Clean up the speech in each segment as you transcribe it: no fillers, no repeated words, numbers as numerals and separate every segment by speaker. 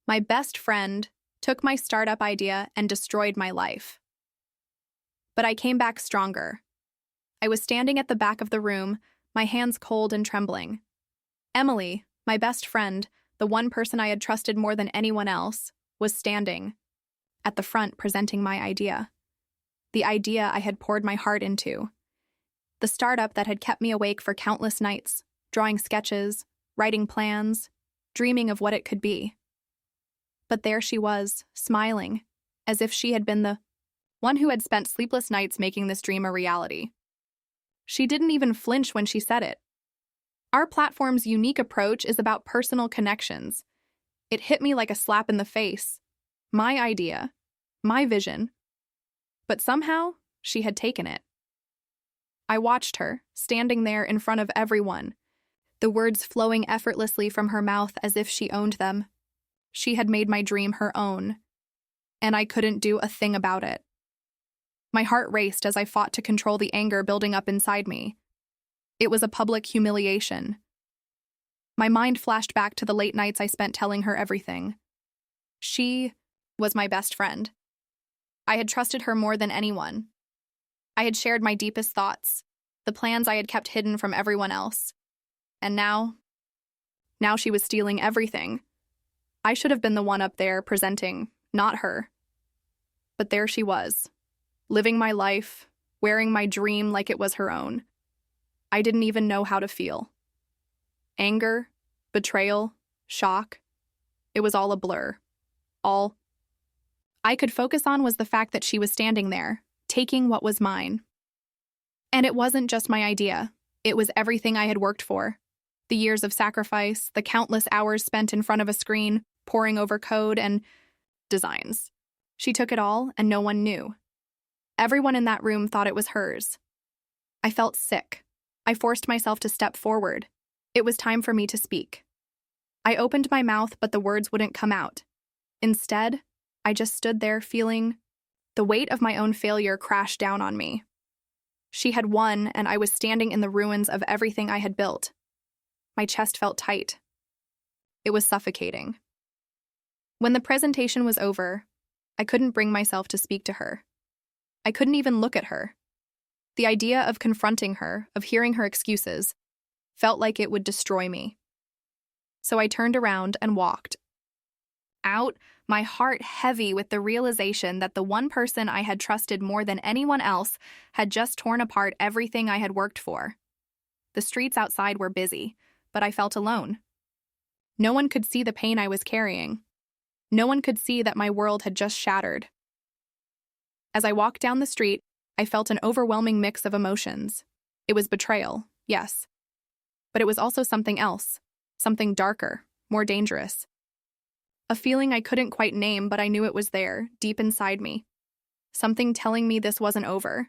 Speaker 1: My best friend took my startup idea and destroyed my life. But I came back stronger. I was standing at the back of the room, my hands cold and trembling. Emily, my best friend, the one person I had trusted more than anyone else, was standing at the front presenting my idea. The idea I had poured my heart into. The startup that had kept me awake for countless nights, drawing sketches, writing plans, dreaming of what it could be. But there she was, smiling, as if she had been the one who had spent sleepless nights making this dream a reality. She didn't even flinch when she said it. Our platform's unique approach is about personal connections. It hit me like a slap in the face. My idea, my vision. But somehow, she had taken it. I watched her, standing there in front of everyone, the words flowing effortlessly from her mouth as if she owned them. She had made my dream her own, and I couldn't do a thing about it. My heart raced as I fought to control the anger building up inside me. It was a public humiliation. My mind flashed back to the late nights I spent telling her everything. She was my best friend. I had trusted her more than anyone. I had shared my deepest thoughts, the plans I had kept hidden from everyone else. And now she was stealing everything. I should have been the one up there presenting, not her. But there she was, living my life, wearing my dream like it was her own. I didn't even know how to feel. Anger, betrayal, shock. It was all a blur. All I could focus on was the fact that she was standing there, taking what was mine. And it wasn't just my idea. It was everything I had worked for. The years of sacrifice, the countless hours spent in front of a screen, poring over code and designs. She took it all, and no one knew. Everyone in that room thought it was hers. I felt sick. I forced myself to step forward. It was time for me to speak. I opened my mouth, but the words wouldn't come out. Instead, I just stood there feeling the weight of my own failure crash down on me. She had won, and I was standing in the ruins of everything I had built. My chest felt tight. It was suffocating. When the presentation was over, I couldn't bring myself to speak to her. I couldn't even look at her. The idea of confronting her, of hearing her excuses, felt like it would destroy me. So I turned around and walked out, my heart heavy with the realization that the one person I had trusted more than anyone else had just torn apart everything I had worked for. The streets outside were busy, but I felt alone. No one could see the pain I was carrying. No one could see that my world had just shattered. As I walked down the street, I felt an overwhelming mix of emotions. It was betrayal, yes. But it was also something else, something darker, more dangerous. A feeling I couldn't quite name, but I knew it was there, deep inside me. Something telling me this wasn't over.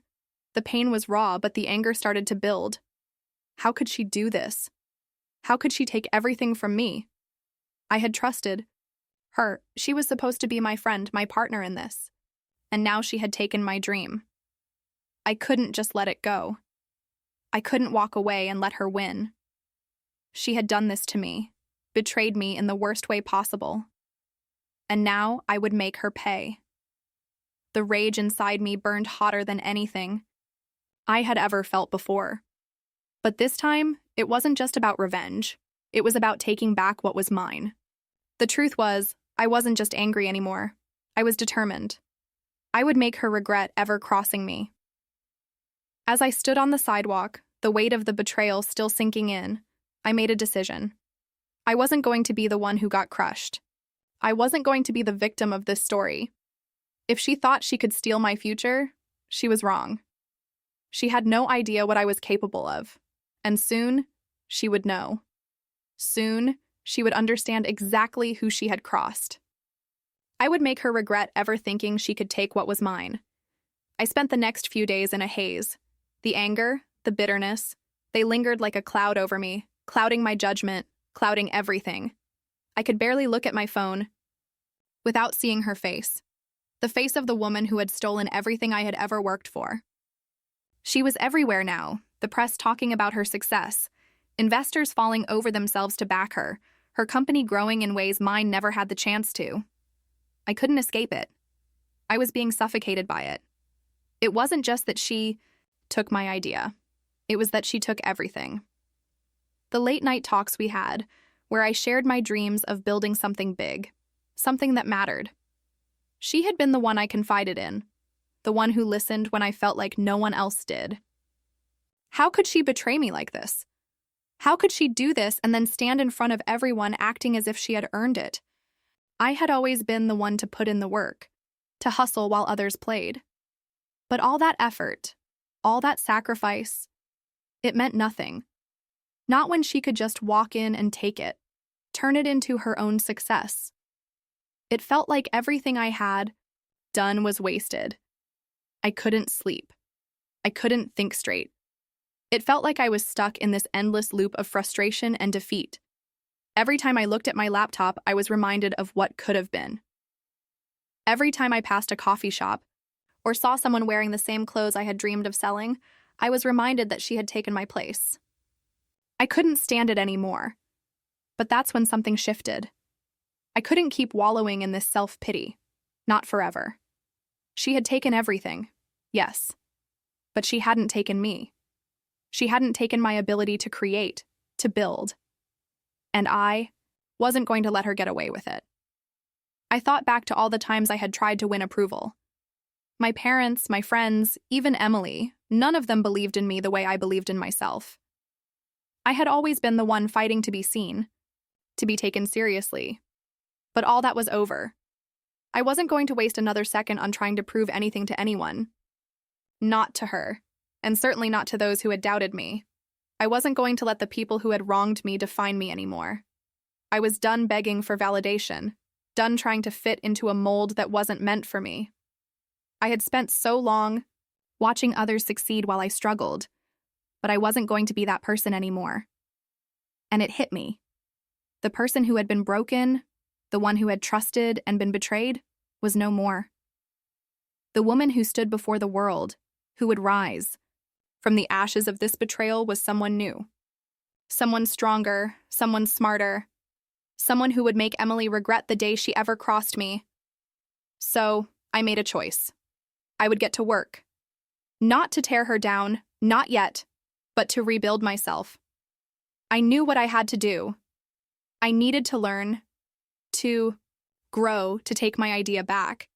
Speaker 1: The pain was raw, but the anger started to build. How could she do this? How could she take everything from me? I had trusted her. She was supposed to be my friend, my partner in this. And now she had taken my dream. I couldn't just let it go. I couldn't walk away and let her win. She had done this to me, betrayed me in the worst way possible. And now I would make her pay. The rage inside me burned hotter than anything I had ever felt before. But this time, it wasn't just about revenge. It was about taking back what was mine. The truth was, I wasn't just angry anymore. I was determined. I would make her regret ever crossing me. As I stood on the sidewalk, the weight of the betrayal still sinking in, I made a decision. I wasn't going to be the one who got crushed. I wasn't going to be the victim of this story. If she thought she could steal my future, she was wrong. She had no idea what I was capable of. And soon, she would know. Soon, she would understand exactly who she had crossed. I would make her regret ever thinking she could take what was mine. I spent the next few days in a haze. The anger, the bitterness, they lingered like a cloud over me, clouding my judgment, clouding everything. I could barely look at my phone without seeing her face. The face of the woman who had stolen everything I had ever worked for. She was everywhere now, the press talking about her success, investors falling over themselves to back her, her company growing in ways mine never had the chance to. I couldn't escape it. I was being suffocated by it. It wasn't just that she took my idea. It was that she took everything. The late-night talks we had, where I shared my dreams of building something big, something that mattered. She had been the one I confided in, the one who listened when I felt like no one else did. How could she betray me like this? How could she do this and then stand in front of everyone acting as if she had earned it? I had always been the one to put in the work, to hustle while others played. But all that effort, all that sacrifice, it meant nothing. Not when she could just walk in and take it, turn it into her own success. It felt like everything I had done was wasted. I couldn't sleep. I couldn't think straight. It felt like I was stuck in this endless loop of frustration and defeat. Every time I looked at my laptop, I was reminded of what could have been. Every time I passed a coffee shop or saw someone wearing the same clothes I had dreamed of selling, I was reminded that she had taken my place. I couldn't stand it anymore. But that's when something shifted. I couldn't keep wallowing in this self-pity. Not forever. She had taken everything, yes. But she hadn't taken me. She hadn't taken my ability to create, to build. And I wasn't going to let her get away with it. I thought back to all the times I had tried to win approval. My parents, my friends, even Emily, none of them believed in me the way I believed in myself. I had always been the one fighting to be seen, to be taken seriously. But all that was over. I wasn't going to waste another second on trying to prove anything to anyone. Not to her, and certainly not to those who had doubted me. I wasn't going to let the people who had wronged me define me anymore. I was done begging for validation, done trying to fit into a mold that wasn't meant for me. I had spent so long watching others succeed while I struggled, but I wasn't going to be that person anymore. And it hit me. The person who had been broken, the one who had trusted and been betrayed, was no more. The woman who stood before the world, who would rise from the ashes of this betrayal, was someone new. Someone stronger, someone smarter, someone who would make Emily regret the day she ever crossed me. So, I made a choice. I would get to work. Not to tear her down, not yet, but to rebuild myself. I knew what I had to do. I needed to learn, to grow, to take my idea back.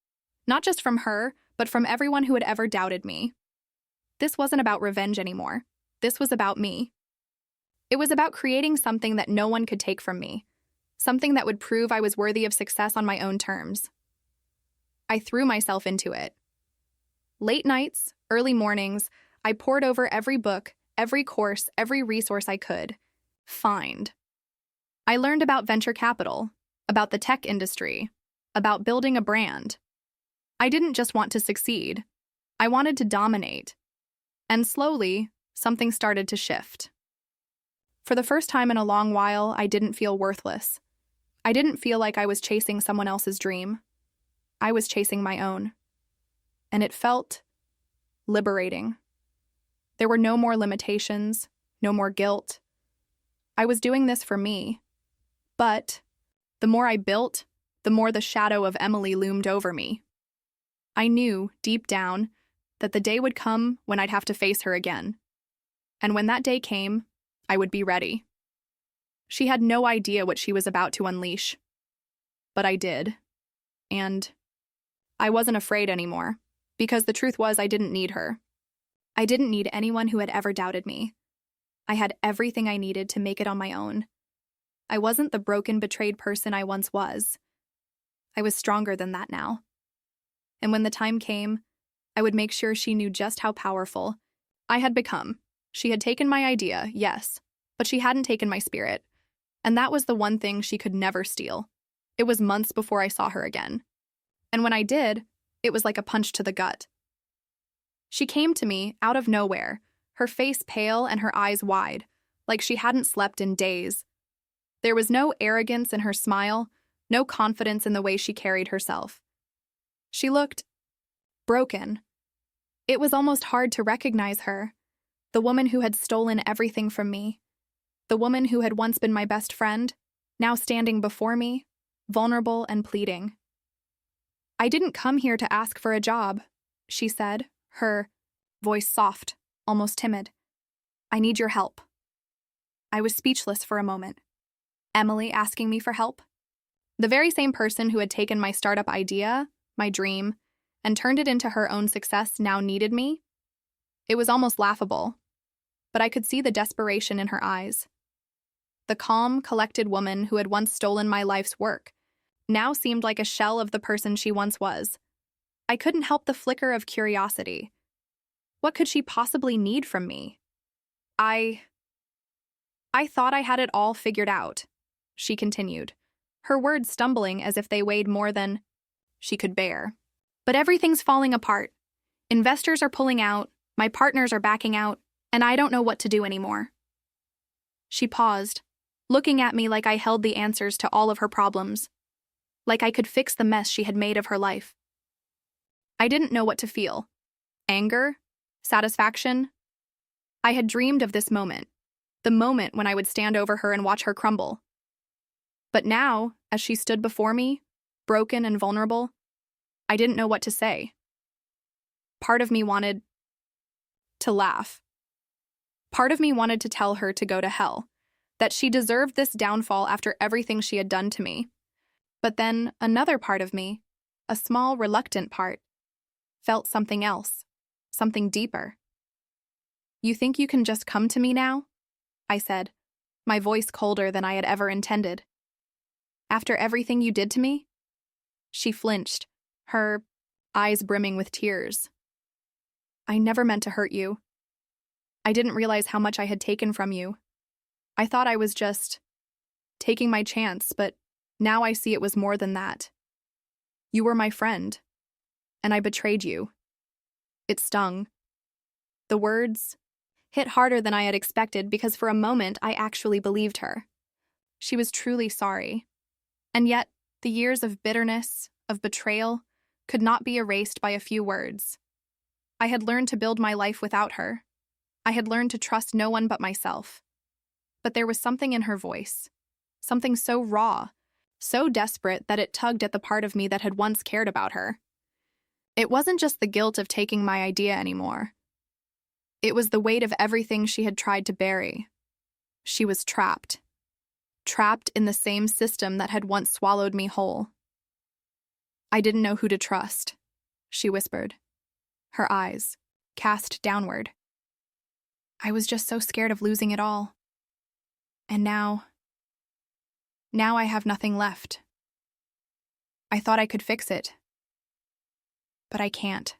Speaker 1: Not just from her, but from everyone who had ever doubted me. This wasn't about revenge anymore. This was about me. It was about creating something that no one could take from me. Something that would prove I was worthy of success on my own terms. I threw myself into it. Late nights, early mornings, I pored over every book, every course, every resource I could find. I learned about venture capital, about the tech industry, about building a brand. I didn't just want to succeed. I wanted to dominate. And slowly, something started to shift. For the first time in a long while, I didn't feel worthless. I didn't feel like I was chasing someone else's dream. I was chasing my own. And it felt liberating. There were no more limitations, no more guilt. I was doing this for me. But the more I built, the more the shadow of Emily loomed over me. I knew, deep down, that the day would come when I'd have to face her again. And when that day came, I would be ready. She had no idea what she was about to unleash. But I did. And I wasn't afraid anymore, because the truth was I didn't need her. I didn't need anyone who had ever doubted me. I had everything I needed to make it on my own. I wasn't the broken, betrayed person I once was. I was stronger than that now. And when the time came, I would make sure she knew just how powerful I had become. She had taken my idea, yes, but she hadn't taken my spirit. And that was the one thing she could never steal. It was months before I saw her again. And when I did, it was like a punch to the gut. She came to me out of nowhere, her face pale and her eyes wide, like she hadn't slept in days. There was no arrogance in her smile, no confidence in the way she carried herself. She looked broken. It was almost hard to recognize her, the woman who had stolen everything from me, the woman who had once been my best friend, now standing before me, vulnerable and pleading. "I didn't come here to ask for a job," she said, her voice soft, almost timid. "I need your help." I was speechless for a moment. Emily asking me for help? The very same person who had taken my startup idea, my dream, and turned it into her own success now needed me? It was almost laughable, but I could see the desperation in her eyes. The calm, collected woman who had once stolen my life's work now seemed like a shell of the person she once was. I couldn't help the flicker of curiosity. What could she possibly need from me? I thought I had it all figured out, she continued, her words stumbling as if they weighed more than she could bear. But everything's falling apart. Investors are pulling out, my partners are backing out, and I don't know what to do anymore. She paused, looking at me like I held the answers to all of her problems, like I could fix the mess she had made of her life. I didn't know what to feel. Anger? Satisfaction? I had dreamed of this moment, the moment when I would stand over her and watch her crumble. But now, as she stood before me, broken and vulnerable, I didn't know what to say. Part of me wanted to laugh. Part of me wanted to tell her to go to hell, that she deserved this downfall after everything she had done to me. But then another part of me, a small, reluctant part, felt something else, something deeper. "You think you can just come to me now?" I said, my voice colder than I had ever intended. "After everything you did to me?" She flinched, her eyes brimming with tears. "I never meant to hurt you. I didn't realize how much I had taken from you. I thought I was just taking my chance, but now I see it was more than that. You were my friend, and I betrayed you." It stung. The words hit harder than I had expected because for a moment I actually believed her. She was truly sorry. And yet, the years of bitterness, of betrayal, could not be erased by a few words. I had learned to build my life without her. I had learned to trust no one but myself. But there was something in her voice, something so raw, so desperate that it tugged at the part of me that had once cared about her. It wasn't just the guilt of taking my idea anymore. It was the weight of everything she had tried to bury. She was trapped in the same system that had once swallowed me whole. "I didn't know who to trust," she whispered, her eyes cast downward. "I was just so scared of losing it all. And now I have nothing left. I thought I could fix it, but I can't."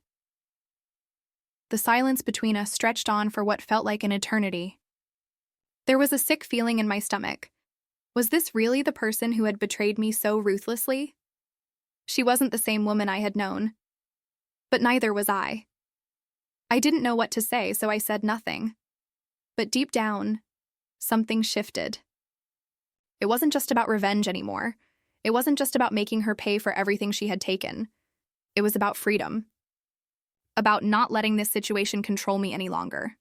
Speaker 1: The silence between us stretched on for what felt like an eternity. There was a sick feeling in my stomach. Was this really the person who had betrayed me so ruthlessly? She wasn't the same woman I had known. But neither was I. I didn't know what to say, so I said nothing. But deep down, something shifted. It wasn't just about revenge anymore. It wasn't just about making her pay for everything she had taken. It was about freedom. About not letting this situation control me any longer.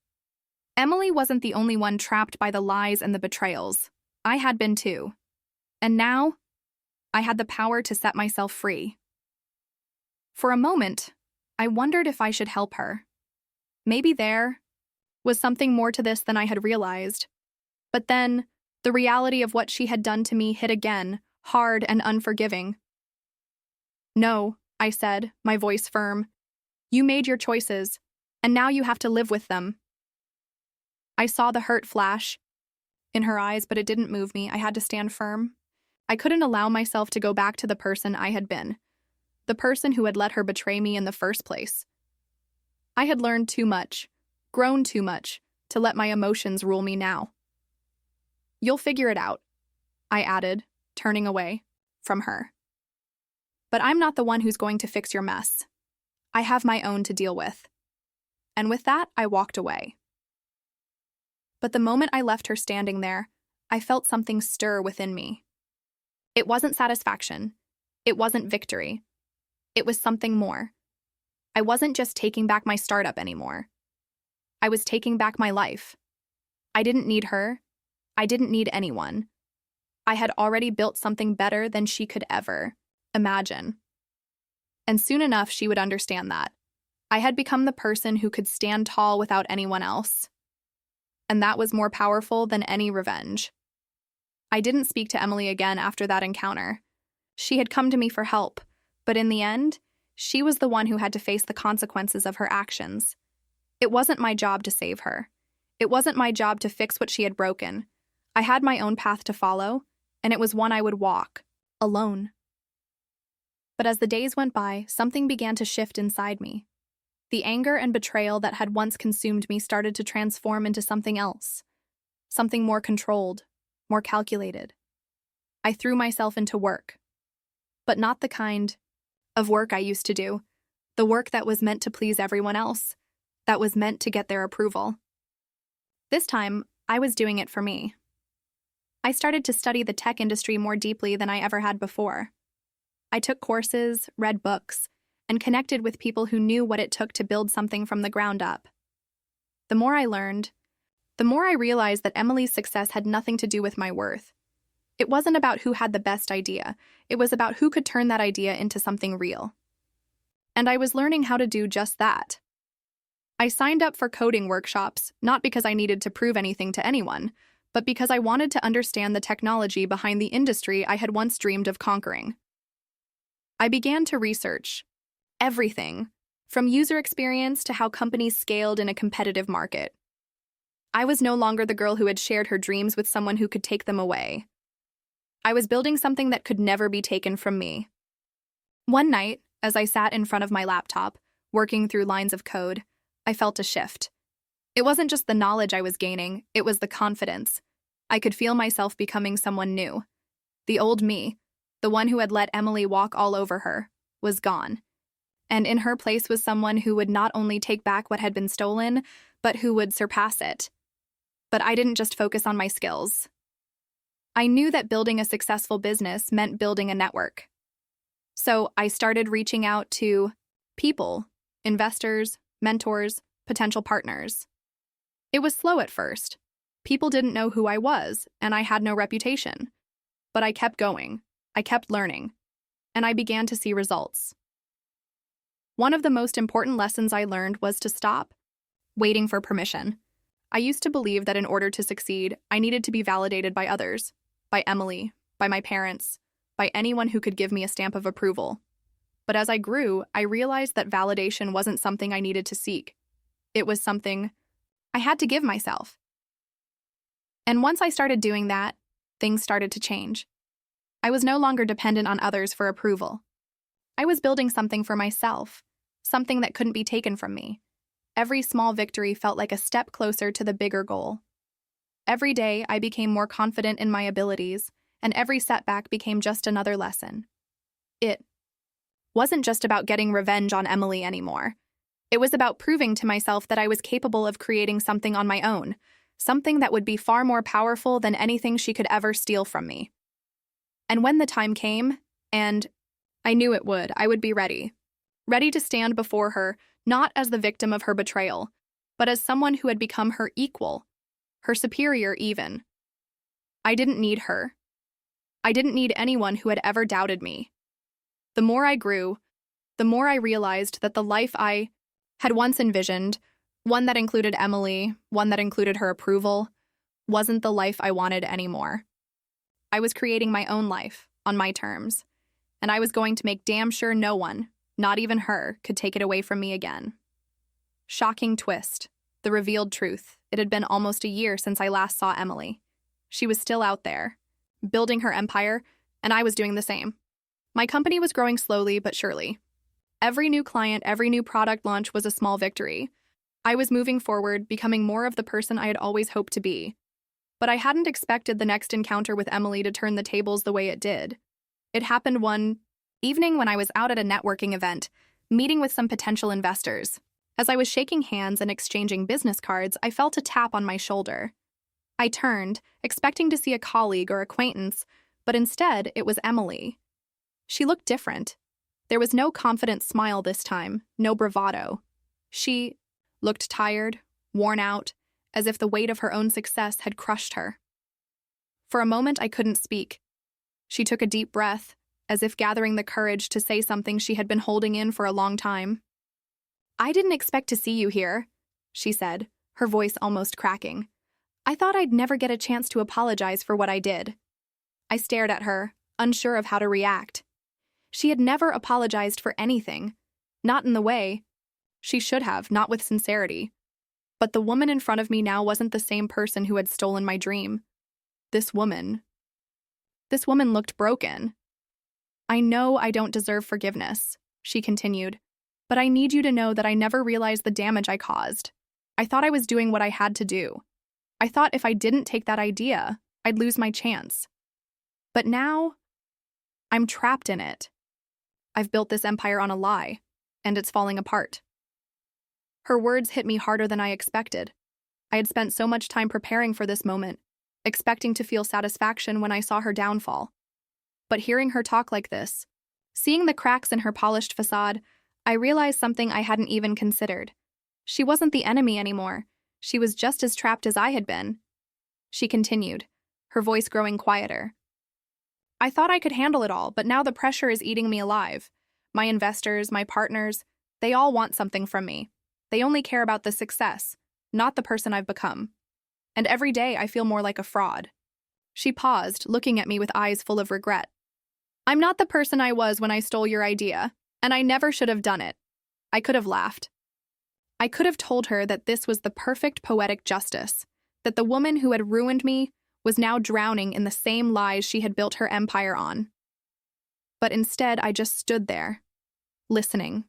Speaker 1: Emily wasn't the only one trapped by the lies and the betrayals. I had been too. And now, I had the power to set myself free. For a moment, I wondered if I should help her. Maybe there was something more to this than I had realized. But then, the reality of what she had done to me hit again, hard and unforgiving. "No," I said, my voice firm. "You made your choices, and now you have to live with them." I saw the hurt flash in her eyes, but it didn't move me. I had to stand firm. I couldn't allow myself to go back to the person I had been, the person who had let her betray me in the first place. I had learned too much, grown too much, to let my emotions rule me now. "You'll figure it out," I added, turning away from her. "But I'm not the one who's going to fix your mess. I have my own to deal with." And with that, I walked away. But the moment I left her standing there, I felt something stir within me. It wasn't satisfaction. It wasn't victory. It was something more. I wasn't just taking back my startup anymore. I was taking back my life. I didn't need her. I didn't need anyone. I had already built something better than she could ever imagine. And soon enough, she would understand that. I had become the person who could stand tall without anyone else. And that was more powerful than any revenge. I didn't speak to Emily again after that encounter. She had come to me for help, but in the end, she was the one who had to face the consequences of her actions. It wasn't my job to save her. It wasn't my job to fix what she had broken. I had my own path to follow, and it was one I would walk, alone. But as the days went by, something began to shift inside me. The anger and betrayal that had once consumed me started to transform into something else, something more controlled, more calculated. I threw myself into work, but not the kind of work I used to do, the work that was meant to please everyone else, that was meant to get their approval. This time, I was doing it for me. I started to study the tech industry more deeply than I ever had before. I took courses, read books, and connected with people who knew what it took to build something from the ground up. The more I learned, the more I realized that Emily's success had nothing to do with my worth. It wasn't about who had the best idea. It was about who could turn that idea into something real. And I was learning how to do just that. I signed up for coding workshops, not because I needed to prove anything to anyone, but because I wanted to understand the technology behind the industry I had once dreamed of conquering. I began to research everything, from user experience to how companies scaled in a competitive market. I was no longer the girl who had shared her dreams with someone who could take them away. I was building something that could never be taken from me. One night, as I sat in front of my laptop, working through lines of code, I felt a shift. It wasn't just the knowledge I was gaining, it was the confidence. I could feel myself becoming someone new. The old me, the one who had let Emily walk all over her, was gone. And in her place was someone who would not only take back what had been stolen, but who would surpass it. But I didn't just focus on my skills. I knew that building a successful business meant building a network. So I started reaching out to people, investors, mentors, potential partners. It was slow at first. People didn't know who I was, and I had no reputation. But I kept going. I kept learning. And I began to see results. One of the most important lessons I learned was to stop waiting for permission. I used to believe that in order to succeed, I needed to be validated by others, by Emily, by my parents, by anyone who could give me a stamp of approval. But as I grew, I realized that validation wasn't something I needed to seek. It was something I had to give myself. And once I started doing that, things started to change. I was no longer dependent on others for approval. I was building something for myself, something that couldn't be taken from me. Every small victory felt like a step closer to the bigger goal. Every day, I became more confident in my abilities, and every setback became just another lesson. It wasn't just about getting revenge on Emily anymore. It was about proving to myself that I was capable of creating something on my own, something that would be far more powerful than anything she could ever steal from me. And when the time came, and I knew it would, I would be ready. Ready to stand before her, not as the victim of her betrayal, but as someone who had become her equal, her superior even. I didn't need her. I didn't need anyone who had ever doubted me. The more I grew, the more I realized that the life I had once envisioned, one that included Emily, one that included her approval, wasn't the life I wanted anymore. I was creating my own life, on my terms, and I was going to make damn sure no one, not even her, could take it away from me again. Shocking twist. The revealed truth. It had been almost a year since I last saw Emily. She was still out there, building her empire, and I was doing the same. My company was growing slowly but surely. Every new client, every new product launch was a small victory. I was moving forward, becoming more of the person I had always hoped to be. But I hadn't expected the next encounter with Emily to turn the tables the way it did. It happened one evening when I was out at a networking event, meeting with some potential investors. As I was shaking hands and exchanging business cards, I felt a tap on my shoulder. I turned, expecting to see a colleague or acquaintance, but instead it was Emily. She looked different. There was no confident smile this time, no bravado. She looked tired, worn out, as if the weight of her own success had crushed her. For a moment, I couldn't speak. She took a deep breath, as if gathering the courage to say something she had been holding in for a long time. "I didn't expect to see you here," she said, her voice almost cracking. "I thought I'd never get a chance to apologize for what I did." I stared at her, unsure of how to react. She had never apologized for anything, not in the way she should have, not with sincerity. But the woman in front of me now wasn't the same person who had stolen my dream. This woman looked broken. "I know I don't deserve forgiveness," she continued, "but I need you to know that I never realized the damage I caused. I thought I was doing what I had to do. I thought if I didn't take that idea, I'd lose my chance. But now, I'm trapped in it. I've built this empire on a lie, and it's falling apart." Her words hit me harder than I expected. I had spent so much time preparing for this moment, expecting to feel satisfaction when I saw her downfall. But hearing her talk like this, seeing the cracks in her polished facade, I realized something I hadn't even considered. She wasn't the enemy anymore. She was just as trapped as I had been. She continued, her voice growing quieter. "I thought I could handle it all, but now the pressure is eating me alive. My investors, my partners, they all want something from me. They only care about the success, not the person I've become. And every day I feel more like a fraud." She paused, looking at me with eyes full of regret. "I'm not the person I was when I stole your idea, and I never should have done it." I could have laughed. I could have told her that this was the perfect poetic justice, that the woman who had ruined me was now drowning in the same lies she had built her empire on. But instead, I just stood there, listening.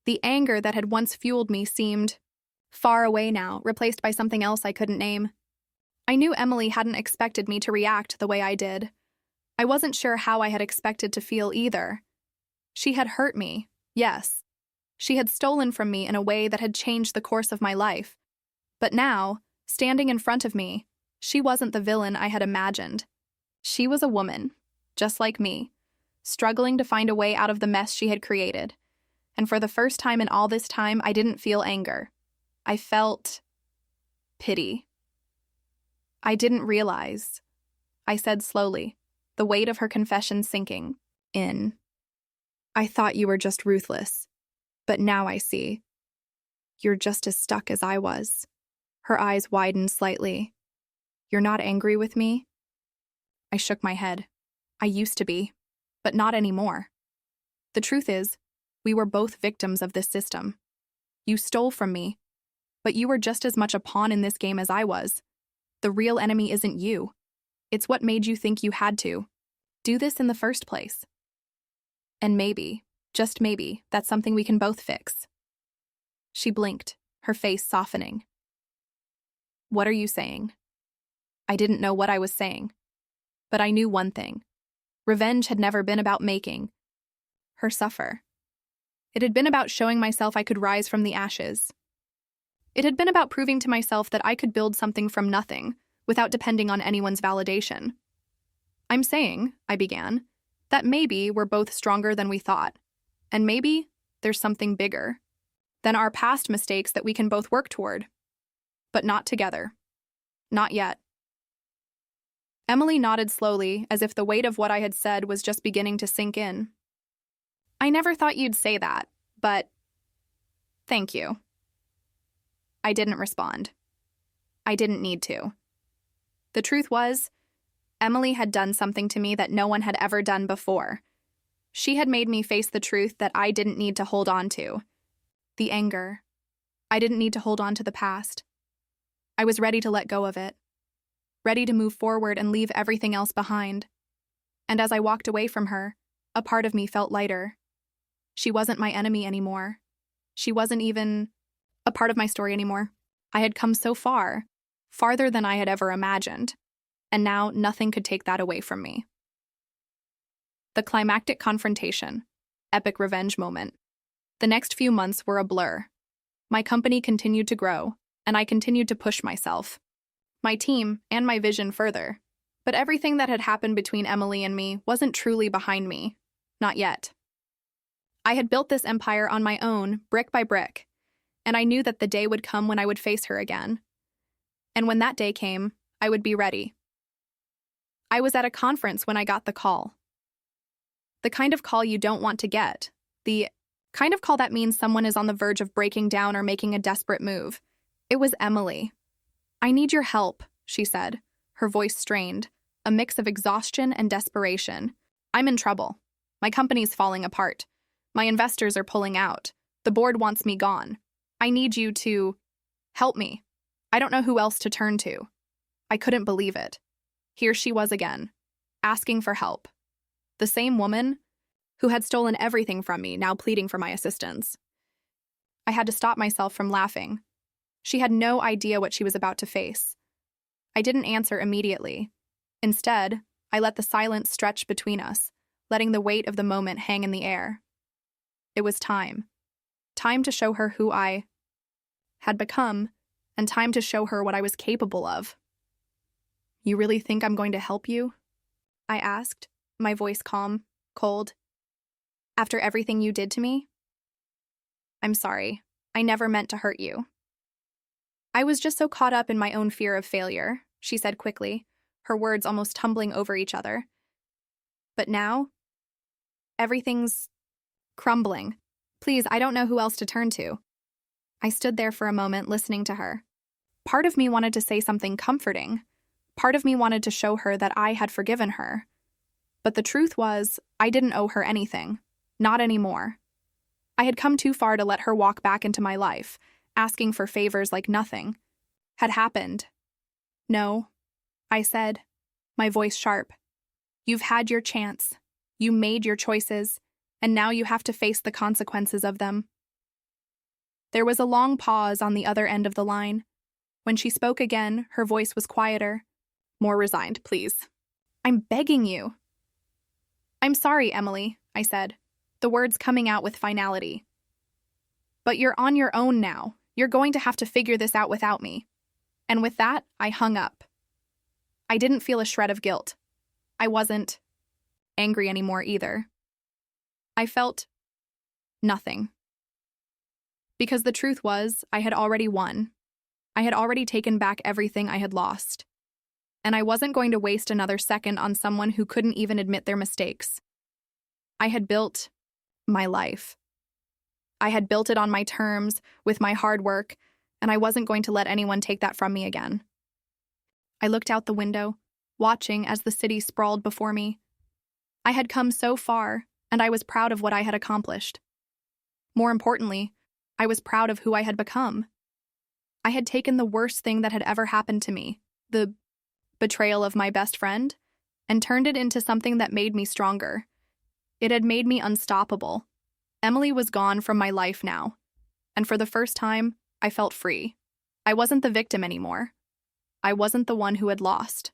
Speaker 1: The anger that had once fueled me seemed far away now, replaced by something else I couldn't name. I knew Emily hadn't expected me to react the way I did. I wasn't sure how I had expected to feel either. She had hurt me, yes. She had stolen from me in a way that had changed the course of my life. But now, standing in front of me, she wasn't the villain I had imagined. She was a woman, just like me, struggling to find a way out of the mess she had created. And for the first time in all this time, I didn't feel anger. I felt pity. "I didn't realize," I said slowly, the weight of her confession sinking in. "I thought you were just ruthless, but now I see. You're just as stuck as I was." Her eyes widened slightly. "You're not angry with me?" I shook my head. "I used to be, but not anymore. The truth is, we were both victims of this system. You stole from me, but you were just as much a pawn in this game as I was. The real enemy isn't you. It's what made you think you had to do this in the first place. And maybe, just maybe, that's something we can both fix." She blinked, her face softening. "What are you saying?" I didn't know what I was saying, but I knew one thing. Revenge had never been about making her suffer. It had been about showing myself I could rise from the ashes. It had been about proving to myself that I could build something from nothing, without depending on anyone's validation. "I'm saying," I began, "that maybe we're both stronger than we thought. And maybe there's something bigger than our past mistakes that we can both work toward. But not together. Not yet." Emily nodded slowly, as if the weight of what I had said was just beginning to sink in. "I never thought you'd say that, but thank you." I didn't respond. I didn't need to. The truth was, Emily had done something to me that no one had ever done before. She had made me face the truth that I didn't need to hold on to. The anger. I didn't need to hold on to the past. I was ready to let go of it. Ready to move forward and leave everything else behind. And as I walked away from her, a part of me felt lighter. She wasn't my enemy anymore. She wasn't even a part of my story anymore. I had come so far, farther than I had ever imagined, and now nothing could take that away from me. The climactic confrontation, epic revenge moment. The next few months were a blur. My company continued to grow, and I continued to push myself, my team, and my vision further. But everything that had happened between Emily and me wasn't truly behind me. Not yet. I had built this empire on my own, brick by brick, and I knew that the day would come when I would face her again. And when that day came, I would be ready. I was at a conference when I got the call. The kind of call you don't want to get. The kind of call that means someone is on the verge of breaking down or making a desperate move. It was Emily. "I need your help," she said, her voice strained, a mix of exhaustion and desperation. "I'm in trouble. My company's falling apart. My investors are pulling out. The board wants me gone. I need you to help me. I don't know who else to turn to." I couldn't believe it. Here she was again, asking for help. The same woman who had stolen everything from me, now pleading for my assistance. I had to stop myself from laughing. She had no idea what she was about to face. I didn't answer immediately. Instead, I let the silence stretch between us, letting the weight of the moment hang in the air. It was time. Time to show her who I had become, and time to show her what I was capable of. "You really think I'm going to help you?" I asked, my voice calm, cold. "After everything you did to me?" "I'm sorry. I never meant to hurt you." "I was just so caught up in my own fear of failure," she said quickly, her words almost tumbling over each other. "But now, everything's crumbling. Please, I don't know who else to turn to." I stood there for a moment listening to her. Part of me wanted to say something comforting. Part of me wanted to show her that I had forgiven her. But the truth was, I didn't owe her anything. Not anymore. I had come too far to let her walk back into my life, asking for favors like nothing had happened. "No," I said, my voice sharp. "You've had your chance. You made your choices, and now you have to face the consequences of them." There was a long pause on the other end of the line. When she spoke again, her voice was quieter, more resigned. "Please. I'm begging you." "I'm sorry, Emily," I said, the words coming out with finality. "But you're on your own now. You're going to have to figure this out without me." And with that, I hung up. I didn't feel a shred of guilt. I wasn't angry anymore either. I felt nothing. Because the truth was, I had already won. I had already taken back everything I had lost. And I wasn't going to waste another second on someone who couldn't even admit their mistakes. I had built my life. I had built it on my terms, with my hard work, and I wasn't going to let anyone take that from me again. I looked out the window, watching as the city sprawled before me. I had come so far, and I was proud of what I had accomplished. More importantly, I was proud of who I had become. I had taken the worst thing that had ever happened to me, the betrayal of my best friend, and turned it into something that made me stronger. It had made me unstoppable. Emily was gone from my life now, and for the first time, I felt free. I wasn't the victim anymore. I wasn't the one who had lost.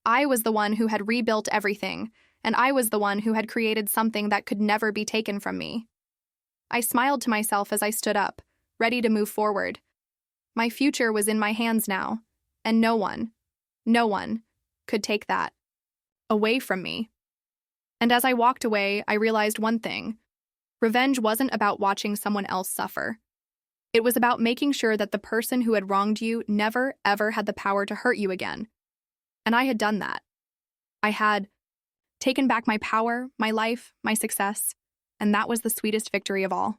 Speaker 1: I was the one who had rebuilt everything, and I was the one who had created something that could never be taken from me. I smiled to myself as I stood up, ready to move forward. My future was in my hands now, and no one could take that away from me. And as I walked away, I realized one thing. Revenge wasn't about watching someone else suffer. It was about making sure that the person who had wronged you never, ever had the power to hurt you again. And I had done that. I had taken back my power, my life, my success, and that was the sweetest victory of all.